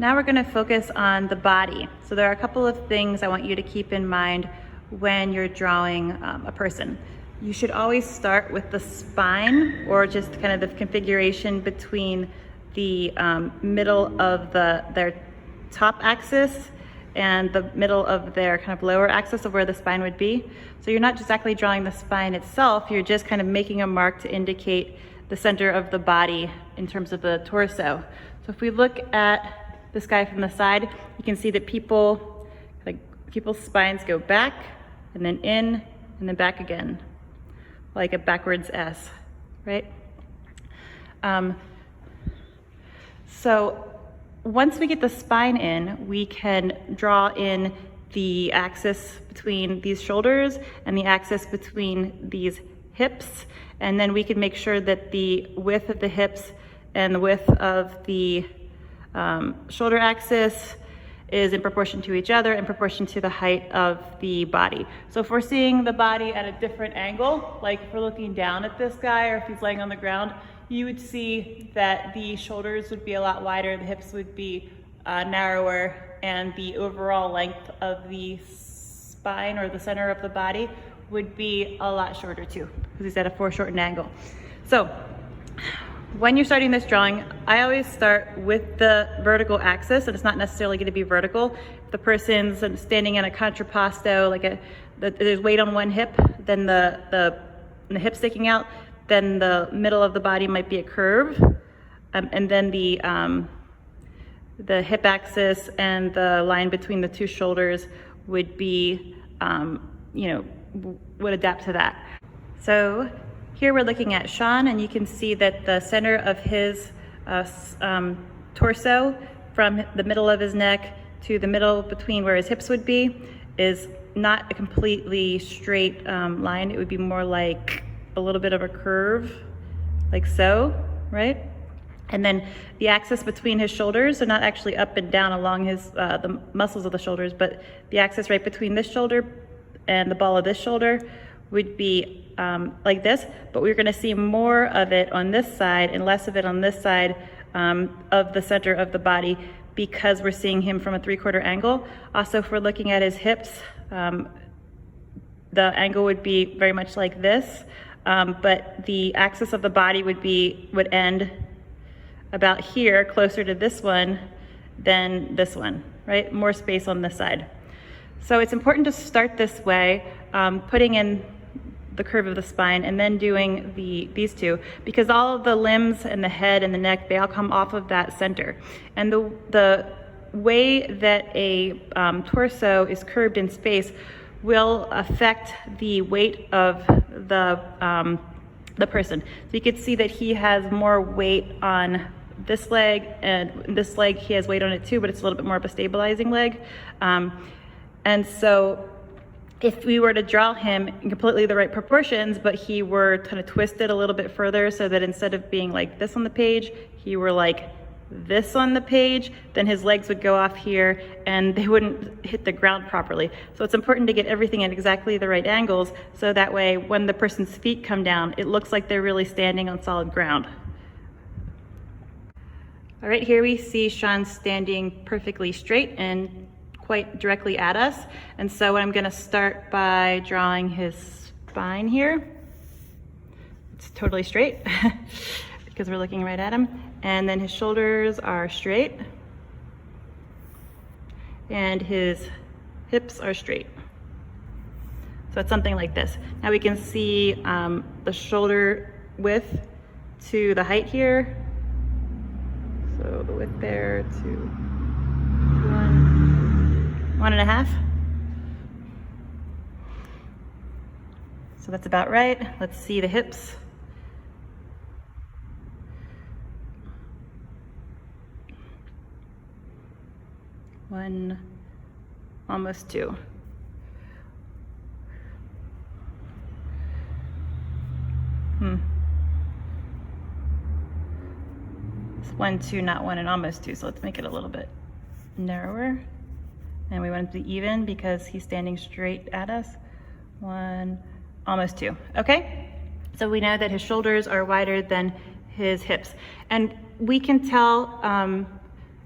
Now we're going to focus on the body. So there are a couple of things I want you to keep in mind when you're drawing a person. You should always start with the spine, or just kind of the configuration between the middle of their top axis and the middle of their kind of lower axis of where the spine would be. So you're not exactly drawing the spine itself, you're just kind of making a mark to indicate the center of the body in terms of the torso. So if we look at this guy from the side, you can see that people's spines go back and then in and then back again, like a backwards S, right? So once we get the spine in, we can draw in the axis between these shoulders and the axis between these hips, and then we can make sure that the width of the hips and the width of the shoulder axis is in proportion to each other, in proportion to the height of the body. So if we're seeing the body at a different angle, like if we're looking down at this guy or if he's laying on the ground, you would see that the shoulders would be a lot wider, the hips would be narrower, and the overall length of the spine or the center of the body would be a lot shorter too, because he's at a foreshortened angle. So when you're starting this drawing, I always start with the vertical axis, and it's not necessarily going to be vertical. If the person's standing in a contrapposto, like there's weight on one hip, then the hip sticking out, then the middle of the body might be a curve, and then the hip axis and the line between the two shoulders would be, would adapt to that. So here we're looking at Sean, and you can see that the center of his torso, from the middle of his neck to the middle between where his hips would be, is not a completely straight line. It would be more like a little bit of a curve, like so, right? And then the axis between his shoulders are not actually up and down along his the muscles of the shoulders, but the axis right between this shoulder and the ball of this shoulder would be like this, but we're going to see more of it on this side and less of it on this side of the center of the body, because we're seeing him from a 3/4 angle. Also, if we're looking at his hips, the angle would be very much like this, but the axis of the body would end about here, closer to this one than this one, right? More space on this side. So it's important to start this way, putting in the curve of the spine and then doing these two, because all of the limbs and the head and the neck, they all come off of that center. And the way that a torso is curved in space will affect the weight of the person. So you can see that he has more weight on this leg, and this leg he has weight on it too, but it's a little bit more of a stabilizing leg. And so if we were to draw him in completely the right proportions, but he were kind of twisted a little bit further, so that instead of being like this on the page, he were like this on the page, then his legs would go off here and they wouldn't hit the ground properly. So it's important to get everything at exactly the right angles, so that way when the person's feet come down, it looks like they're really standing on solid ground. All right, here we see Sean standing perfectly straight and quite directly at us. And so I'm going to start by drawing his spine here. It's totally straight because we're looking right at him. And then his shoulders are straight and his hips are straight. So it's something like this. Now we can see the shoulder width to the height here. So the width there to 1.5. So that's about right. Let's see the hips. One, almost 2. It's 1, 2, not 1, and almost 2. So let's make it a little bit narrower. And we want it to be even because he's standing straight at us. 1, almost 2. Okay? So we know that his shoulders are wider than his hips. And we can tell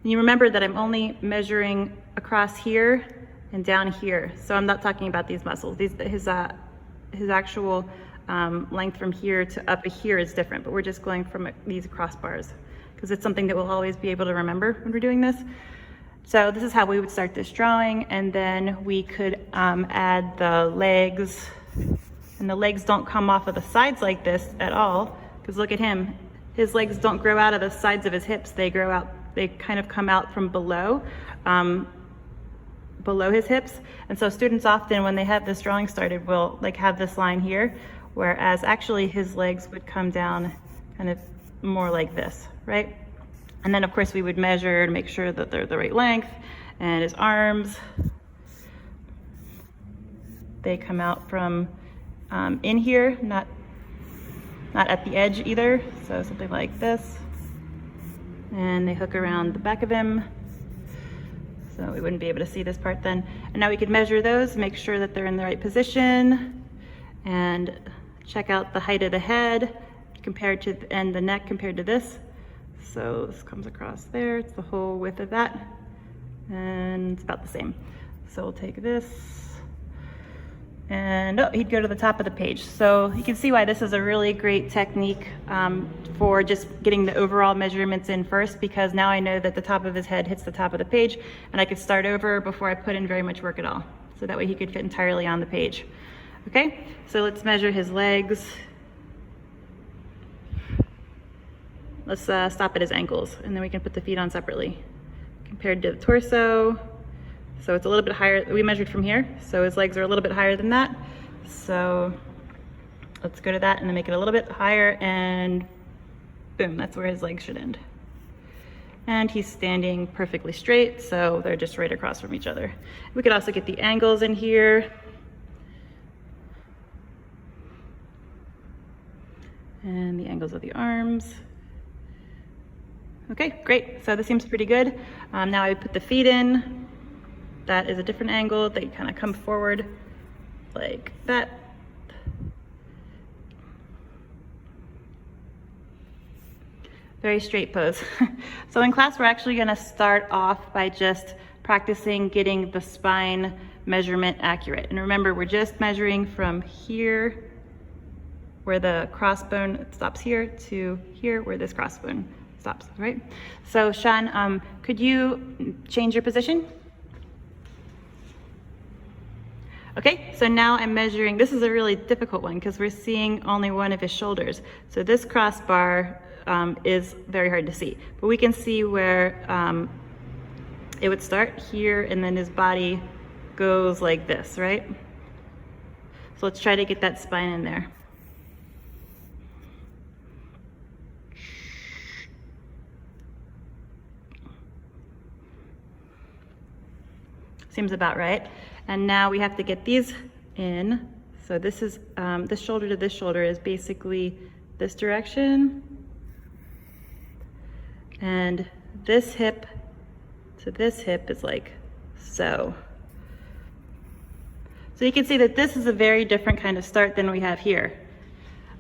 And you remember that I'm only measuring across here and down here. So I'm not talking about these muscles. His actual length from here to up here is different, but we're just going from these crossbars because it's something that we'll always be able to remember when we're doing this. So this is how we would start this drawing, and then we could add the legs, and the legs don't come off of the sides like this at all, because look at him. His legs don't grow out of the sides of his hips. They grow out, they kind of come out from below his hips. And so students often, when they have this drawing started, will like have this line here, whereas actually his legs would come down kind of more like this, right? And then of course we would measure to make sure that they're the right length, and his arms, they come out from in here, not at the edge either, so something like this. And they hook around the back of him, so we wouldn't be able to see this part then. And now we could measure those, make sure that they're in the right position, and check out the height of the head compared to, and the neck compared to this. So this comes across there, it's the whole width of that, and it's about the same. So we'll take this, and oh, he'd go to the top of the page. So you can see why this is a really great technique for just getting the overall measurements in first, because now I know that the top of his head hits the top of the page, and I could start over before I put in very much work at all. So that way he could fit entirely on the page. Okay, so let's measure his legs. Let's stop at his ankles, and then we can put the feet on separately. Compared to the torso, so it's a little bit higher. We measured from here, so his legs are a little bit higher than that. So let's go to that and then make it a little bit higher, and boom, that's where his legs should end. And he's standing perfectly straight, so they're just right across from each other. We could also get the angles in here. And the angles of the arms. Okay, great. So this seems pretty good. Now I would put the feet in. That is a different angle. They kind of come forward like that. Very straight pose. So in class, we're actually going to start off by just practicing getting the spine measurement accurate. And remember, we're just measuring from here, where the crossbone stops here, to here, where this crossbone stops, right? So Sean, could you change your position? Okay, so now I'm measuring. This is a really difficult one because we're seeing only one of his shoulders. So this crossbar is very hard to see, but we can see where it would start here, and then his body goes like this, right? So let's try to get that spine in there. Seems about right. And now we have to get these in. So this is, this shoulder to this shoulder is basically this direction. And this hip to this hip is like so. So you can see that this is a very different kind of start than we have here.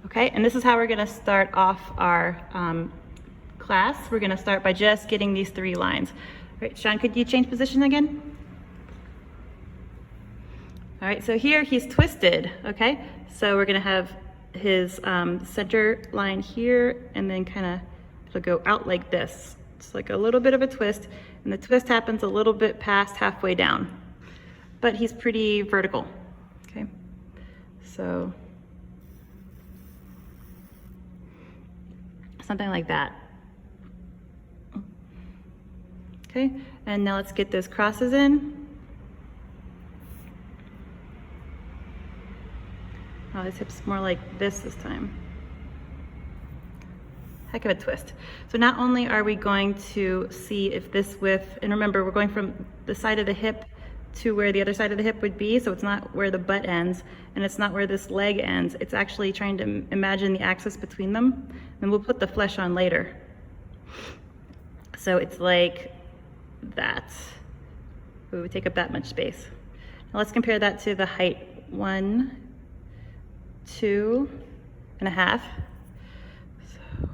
Okay, and this is how we're gonna start off our class. We're gonna start by just getting these 3 lines. All right, Sean, could you change position again? All right, so here he's twisted, okay? So we're gonna have his center line here, and then kind of it'll go out like this. It's like a little bit of a twist, and the twist happens a little bit past halfway down, but he's pretty vertical, okay? So something like that. Okay, and now let's get those crosses in. Oh, his hip's more like this time. Heck of a twist. So not only are we going to see if this width, and remember, we're going from the side of the hip to where the other side of the hip would be, so it's not where the butt ends, and it's not where this leg ends. It's actually trying to imagine the axis between them, and we'll put the flesh on later. So it's like that. We would take up that much space. Now let's compare that to the height. 1, 2.5. So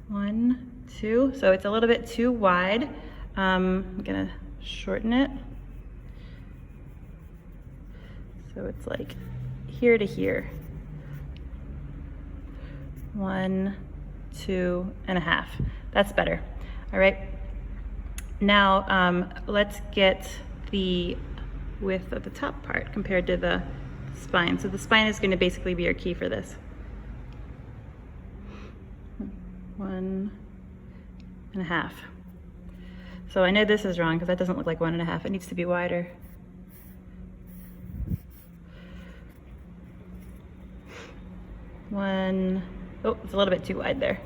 1, 2. So it's a little bit too wide. I'm gonna shorten it. So it's like here to here. 1, 2.5. That's better. All right. Now let's get the width of the top part compared to the spine. So the spine is going to basically be our key for this. 1.5. So I know this is wrong because that doesn't look like 1.5. It needs to be wider. Oh, it's a little bit too wide there.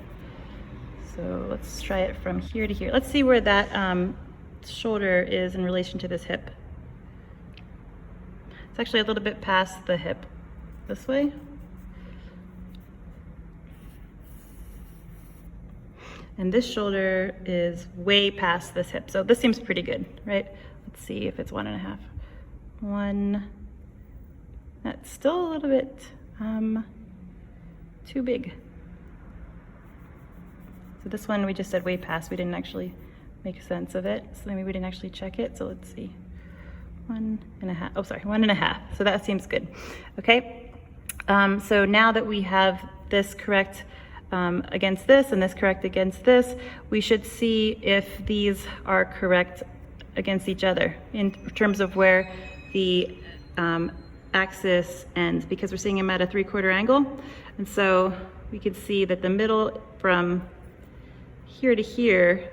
So let's try it from here to here. Let's see where that shoulder is in relation to this hip. It's actually a little bit past the hip. This way. And this shoulder is way past this hip. So this seems pretty good, right? Let's see if it's 1.5. 1. That's still a little bit too big. So this one we just said way past. We didn't actually make sense of it. So maybe we didn't actually check it. So let's see. 1.5. Oh, sorry, 1.5. So that seems good. Okay. So now that we have this correct against this and this correct against this, we should see if these are correct against each other in terms of where the axis ends, because we're seeing them at a 3/4 angle. And so we could see that the middle from here to here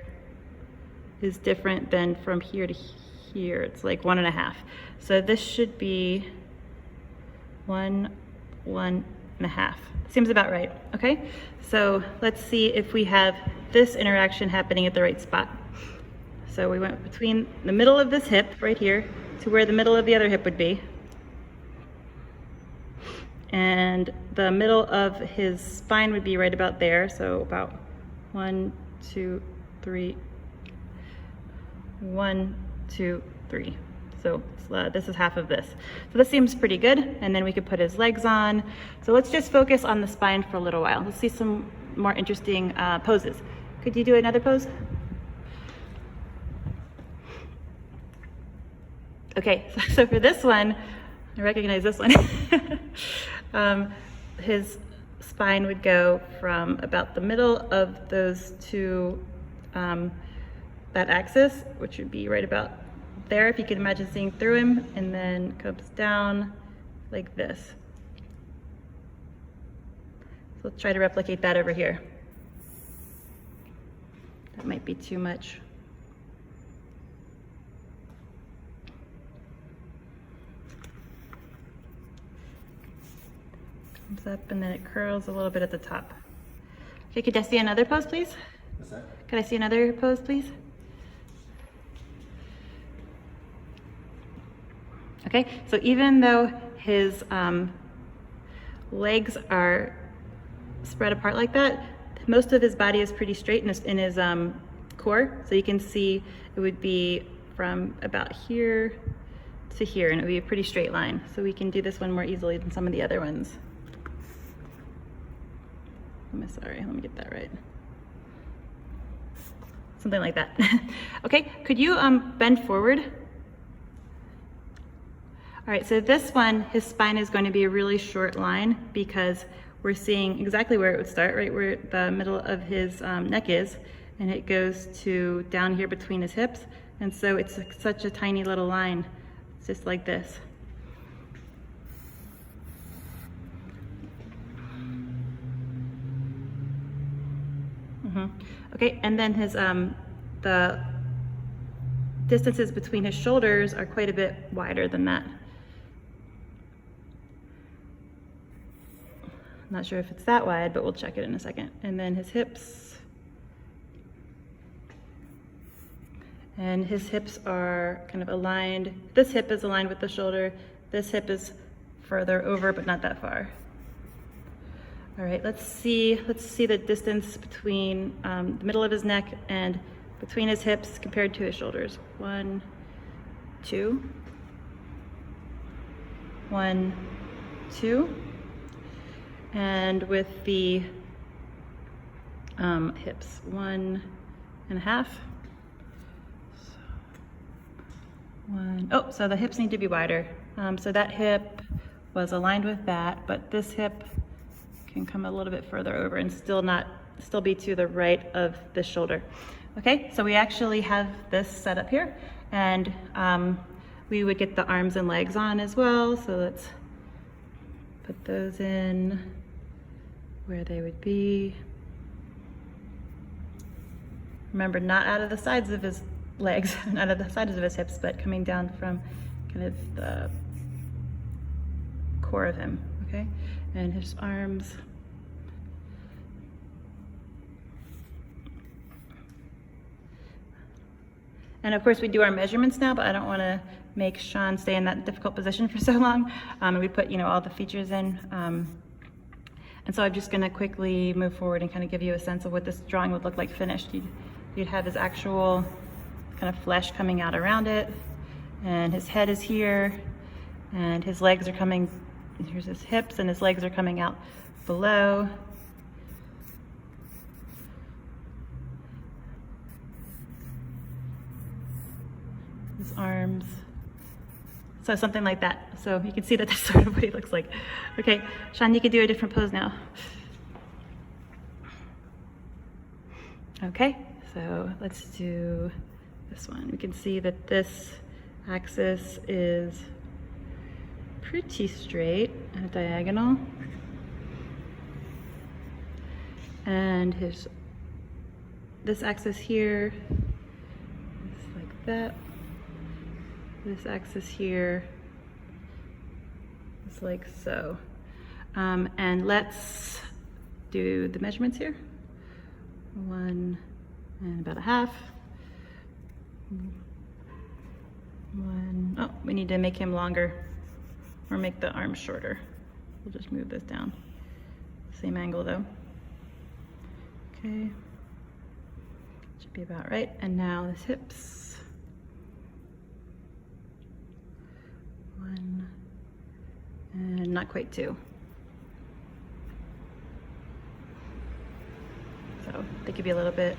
is different than from here to here. It's like 1.5. So this should be 1.5. Seems about right. Okay, so let's see if we have this interaction happening at the right spot. So we went between the middle of this hip right here to where the middle of the other hip would be, and the middle of his spine would be right about there. So about 1, 2, 3. 1, 2, 3. So this is half of this. So this seems pretty good. And then we could put his legs on. So let's just focus on the spine for a little while. Let's see some more interesting poses. Could you do another pose? Okay, so for this one, I recognize this one. His spine would go from about the middle of those two, that axis, which would be right about there, if you can imagine seeing through him, and then comes down like this. So let's try to replicate that over here. That might be too much. Comes up and then it curls a little bit at the top. Okay, could I see another pose, please? What's that? Could I see another pose, please? Okay, so even though his legs are spread apart like that, most of his body is pretty straight in his core. So you can see it would be from about here to here, and it would be a pretty straight line. So we can do this one more easily than some of the other ones. Sorry, let me get that right. Something like that. Okay, could you bend forward? All right, so this one, his spine is going to be a really short line because we're seeing exactly where it would start, right where the middle of his neck is, and it goes to down here between his hips. And so it's such a tiny little line. It's just like this. Okay, and then his the distances between his shoulders are quite a bit wider than that. I'm not sure if it's that wide, but we'll check it in a second. And then his hips. And his hips are kind of aligned. This hip is aligned with the shoulder. This hip is further over, but not that far. All right, let's see the distance between the middle of his neck and between his hips compared to his shoulders. 1, 2. 1, 2. And with the hips, 1.5. So the hips need to be wider. So that hip was aligned with that, but this hip can come a little bit further over and still be to the right of the shoulder. Okay, so we actually have this set up here, and we would get the arms and legs on as well. So let's put those in where they would be. Remember, not out of the sides of his legs, not out of the sides of his hips, but coming down from kind of the core of him, okay? And his arms. And of course we do our measurements now, but I don't want to make Sean stay in that difficult position for so long. And we put, all the features in. And so I'm just going to quickly move forward and kind of give you a sense of what this drawing would look like finished. You'd have his actual kind of flesh coming out around it, and his head is here, and his legs are coming, here's his hips, and his legs are coming out below. His arms. So something like that. So you can see that that's sort of what he looks like. Okay, Sean, you can do a different pose now. Okay, so let's do this one. We can see that this axis is pretty straight at a diagonal. And this axis here is like that. This axis here is like so. And let's do the measurements here. 1.5. Oh, we need to make him longer or make the arms shorter. We'll just move this down. Same angle though. Okay. Should be about right. And now his hips. 1 and not quite 2. So they could be a little bit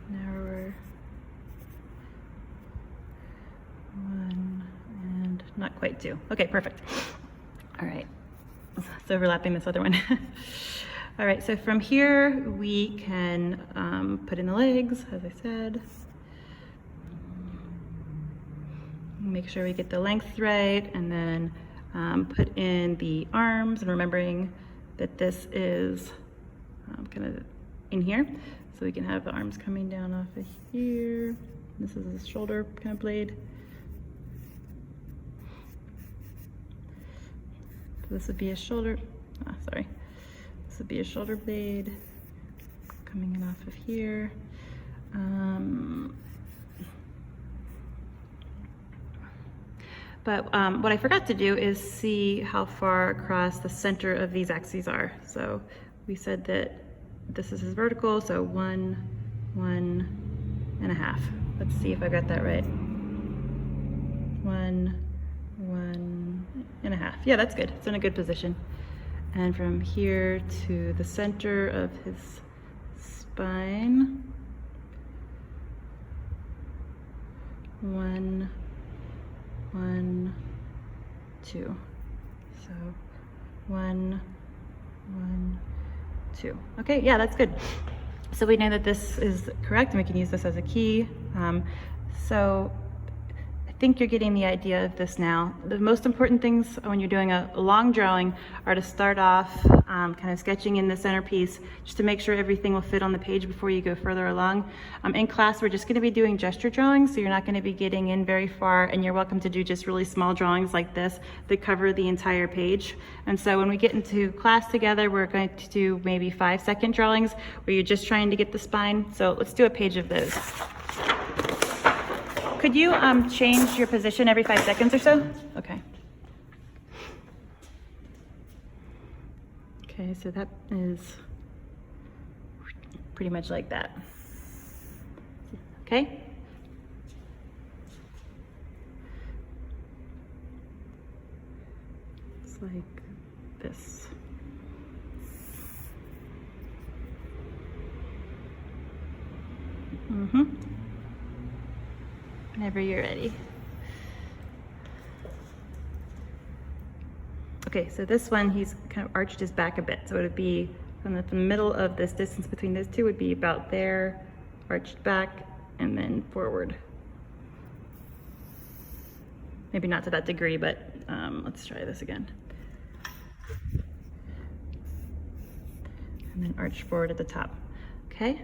narrower. 1 and not quite 2. Okay, perfect. All right, it's overlapping this other one. All right, so from here we can put in the legs, as I said. Make sure we get the length right, and then put in the arms, and remembering that this is kind of in here. So we can have the arms coming down off of here. This is the shoulder kind of blade. So this would be a shoulder, this would be a shoulder blade coming in off of here. But what I forgot to do is see how far across the center of these axes are. So we said that this is his vertical, so 1.5. Let's see if I got that right. 1.5. Yeah, that's good. It's in a good position. And from here to the center of his spine, 1, 2. So 1, 2. Okay, yeah, that's good. So we know that this is correct, and we can use this as a key. So I think you're getting the idea of this now. The most important things when you're doing a long drawing are to start off kind of sketching in the centerpiece, just to make sure everything will fit on the page before you go further along. In class, we're just going to be doing gesture drawings, so you're not going to be getting in very far, and you're welcome to do just really small drawings like this that cover the entire page. And so when we get into class together, we're going to do maybe 5-second drawings where you're just trying to get the spine. So let's do a page of those. Could you change your position every 5 seconds or so? Okay. Okay, so that is pretty much like that. Okay? It's like this. Whenever you're ready. Okay, so this one, he's kind of arched his back a bit. So it would be from the middle of this distance between those two would be about there, arched back, and then forward. Maybe not to that degree, but let's try this again. And then arch forward at the top, okay?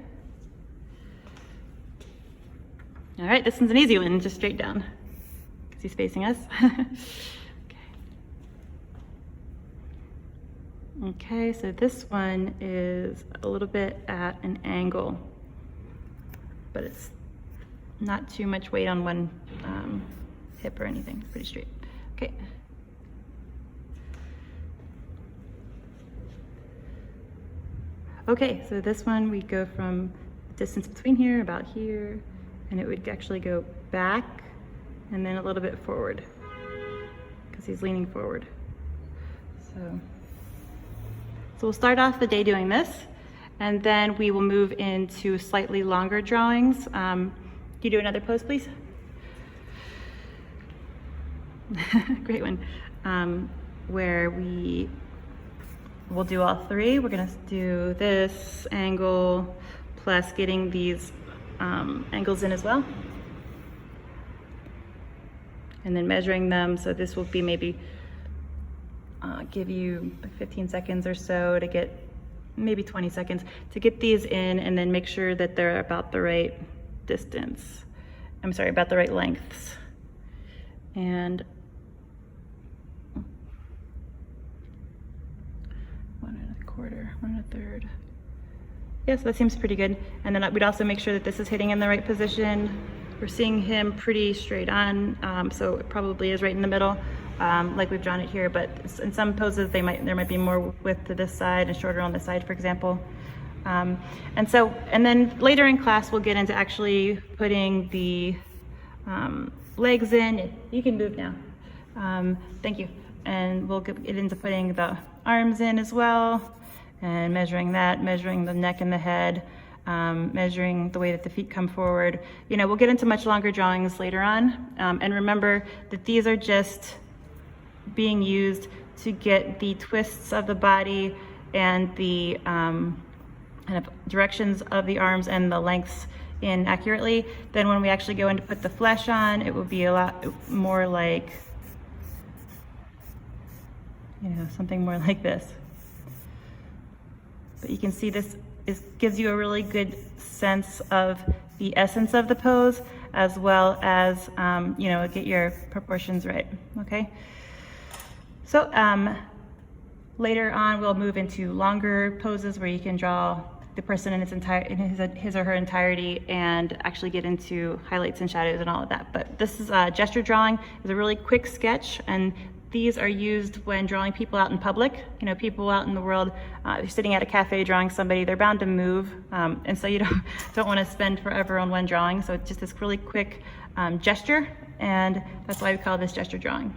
All right, this one's an easy one, just straight down, because he's facing us. Okay, so this one is a little bit at an angle, but it's not too much weight on one hip or anything, it's pretty straight. Okay. Okay, so this one we go from the distance between here, about here, and it would actually go back and then a little bit forward, because he's leaning forward. So we'll start off the day doing this, and then we will move into slightly longer drawings. Can you do another pose, please? Great one. Where we will do all three. We're gonna do this angle, plus getting these angles in as well. And then measuring them, so this will be maybe give you like 15 seconds or so to get, maybe 20 seconds to get these in, and then make sure that they're about the right distance. I'm sorry, about the right lengths. And 1 1/4, 1 1/3. Yeah, so that seems pretty good. And then we'd also make sure that this is hitting in the right position. We're seeing him pretty straight on, so it probably is right in the middle. Like we've drawn it here, but in some poses there might be more width to this side and shorter on this side, for example. And then later in class we'll get into actually putting the legs in. You can move now. Thank you. And we'll get into putting the arms in as well, and measuring that, measuring the neck and the head, measuring the way that the feet come forward. You know, we'll get into much longer drawings later on. And remember that these are just being used to get the twists of the body and the kind of directions of the arms and the lengths in accurately. Then when we actually go in to put the flesh on, it will be a lot more like, you know, something more like this. But you can see this gives you a really good sense of the essence of the pose, as well as, you know, get your proportions right, okay? So later on, we'll move into longer poses where you can draw the person in his or her entirety and actually get into highlights and shadows and all of that. But this is gesture drawing is a really quick sketch, and these are used when drawing people out in public. You know, people out in the world, you're sitting at a cafe drawing somebody, they're bound to move, and so you don't want to spend forever on one drawing. So it's just this really quick gesture, and that's why we call this gesture drawing.